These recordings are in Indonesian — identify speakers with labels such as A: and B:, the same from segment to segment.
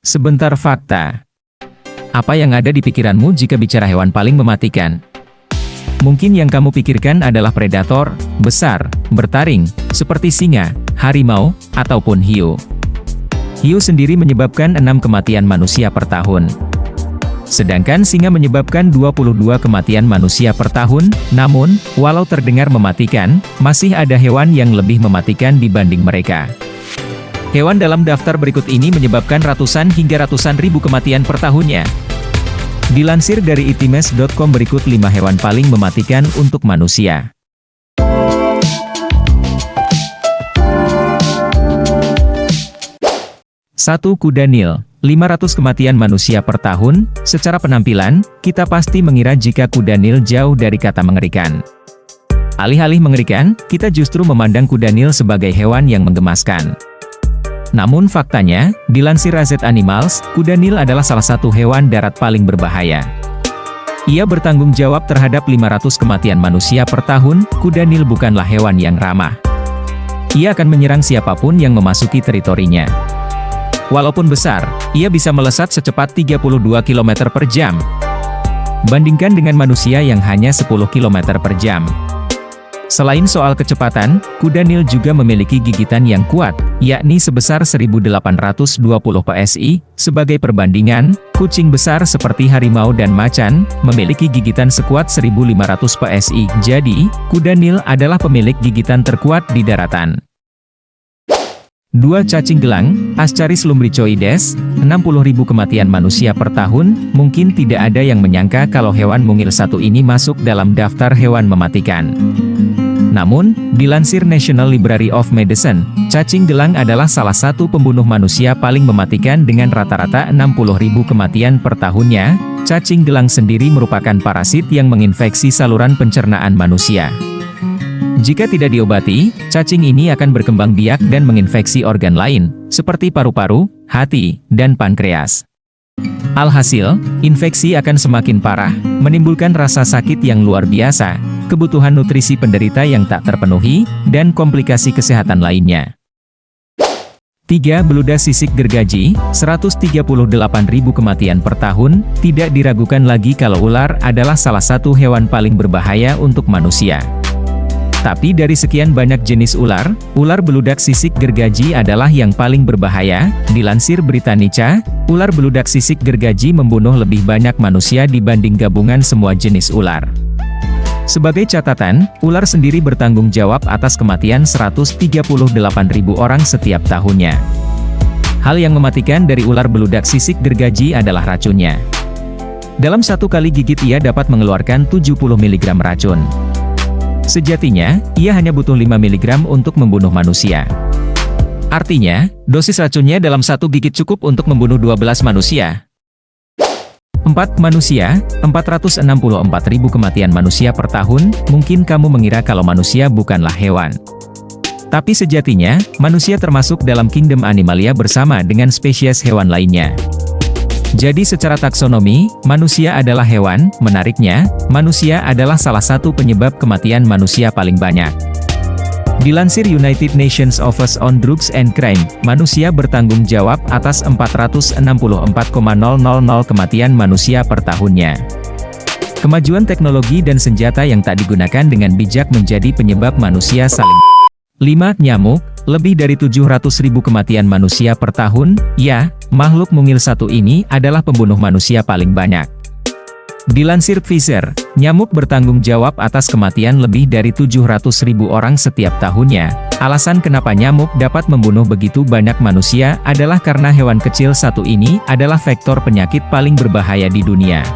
A: Sebentar fakta. Apa yang ada di pikiranmu jika bicara hewan paling mematikan? Mungkin yang kamu pikirkan adalah predator, besar, bertaring, seperti singa, harimau, ataupun hiu. Hiu sendiri menyebabkan 6 kematian manusia per tahun. Sedangkan singa menyebabkan 22 kematian manusia per tahun, namun, walau terdengar mematikan, masih ada hewan yang lebih mematikan dibanding mereka. Hewan dalam daftar berikut ini menyebabkan ratusan hingga ratusan ribu kematian per tahunnya. Dilansir dari itimes.com berikut 5 hewan paling mematikan untuk manusia. 1. Kuda Nil. 500 kematian manusia per tahun. Secara penampilan, kita pasti mengira jika kuda Nil jauh dari kata mengerikan. Alih-alih mengerikan, kita justru memandang kuda Nil sebagai hewan yang menggemaskan. Namun faktanya, dilansir AZ Animals, kuda Nil adalah salah satu hewan darat paling berbahaya. Ia bertanggung jawab terhadap 500 kematian manusia per tahun. Kuda Nil bukanlah hewan yang ramah. Ia akan menyerang siapapun yang memasuki teritorinya. Walaupun besar, ia bisa melesat secepat 32 km per jam. Bandingkan dengan manusia yang hanya 10 km per jam. Selain soal kecepatan, kuda Nil juga memiliki gigitan yang kuat, yakni sebesar 1820 PSI. Sebagai perbandingan, kucing besar seperti harimau dan macan, memiliki gigitan sekuat 1500 PSI. Jadi, kuda Nil adalah pemilik gigitan terkuat di daratan. 2. Cacing gelang, Ascaris lumbricoides, 60.000 kematian manusia per tahun. Mungkin tidak ada yang menyangka kalau hewan mungil satu ini masuk dalam daftar hewan mematikan. Namun, dilansir National Library of Medicine, cacing gelang adalah salah satu pembunuh manusia paling mematikan dengan rata-rata 60.000 kematian per tahunnya. Cacing gelang sendiri merupakan parasit yang menginfeksi saluran pencernaan manusia. Jika tidak diobati, cacing ini akan berkembang biak dan menginfeksi organ lain, seperti paru-paru, hati, dan pankreas. Alhasil, infeksi akan semakin parah, menimbulkan rasa sakit yang luar biasa, kebutuhan nutrisi penderita yang tak terpenuhi, dan komplikasi kesehatan lainnya. 3. Beludak sisik gergaji, 138.000 kematian per tahun. Tidak diragukan lagi kalau ular adalah salah satu hewan paling berbahaya untuk manusia. Tapi dari sekian banyak jenis ular, ular beludak sisik gergaji adalah yang paling berbahaya. Dilansir Britannica, ular beludak sisik gergaji membunuh lebih banyak manusia dibanding gabungan semua jenis ular. Sebagai catatan, ular sendiri bertanggung jawab atas kematian 138.000 orang setiap tahunnya. Hal yang mematikan dari ular beludak sisik gergaji adalah racunnya. Dalam satu kali gigit ia dapat mengeluarkan 70 mg racun. Sejatinya, ia hanya butuh 5 mg untuk membunuh manusia. Artinya, dosis racunnya dalam satu gigit cukup untuk membunuh 12 manusia. 4. Manusia, 464.000 kematian manusia per tahun. Mungkin kamu mengira kalau manusia bukanlah hewan. Tapi sejatinya, manusia termasuk dalam kingdom Animalia bersama dengan spesies hewan lainnya. Jadi secara taksonomi, manusia adalah hewan. Menariknya, manusia adalah salah satu penyebab kematian manusia paling banyak. Dilansir United Nations Office on Drugs and Crime, manusia bertanggung jawab atas 464,000 kematian manusia per tahunnya. Kemajuan teknologi dan senjata yang tak digunakan dengan bijak menjadi penyebab manusia saling. 5. Nyamuk, lebih dari 700.000 kematian manusia per tahun. Ya, makhluk mungil satu ini adalah pembunuh manusia paling banyak. Dilansir Pfizer, nyamuk bertanggung jawab atas kematian lebih dari 700.000 orang setiap tahunnya. Alasan kenapa nyamuk dapat membunuh begitu banyak manusia adalah karena hewan kecil satu ini adalah vektor penyakit paling berbahaya di dunia.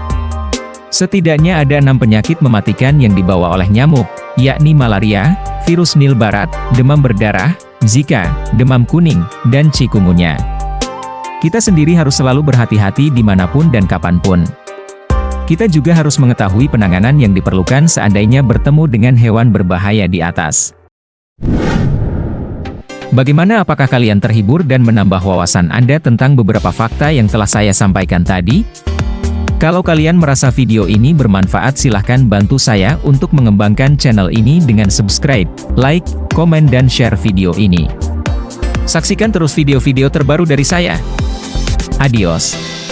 A: Setidaknya ada 6 penyakit mematikan yang dibawa oleh nyamuk, yakni malaria, virus Nil Barat, demam berdarah, Zika, demam kuning, dan chikungunya. Kita sendiri harus selalu berhati-hati dimanapun dan kapanpun. Kita juga harus mengetahui penanganan yang diperlukan seandainya bertemu dengan hewan berbahaya di atas. Bagaimana, apakah kalian terhibur dan menambah wawasan Anda tentang beberapa fakta yang telah saya sampaikan tadi? Kalau kalian merasa video ini bermanfaat, silahkan bantu saya untuk mengembangkan channel ini dengan subscribe, like, komen dan share video ini. Saksikan terus video-video terbaru dari saya. Adios.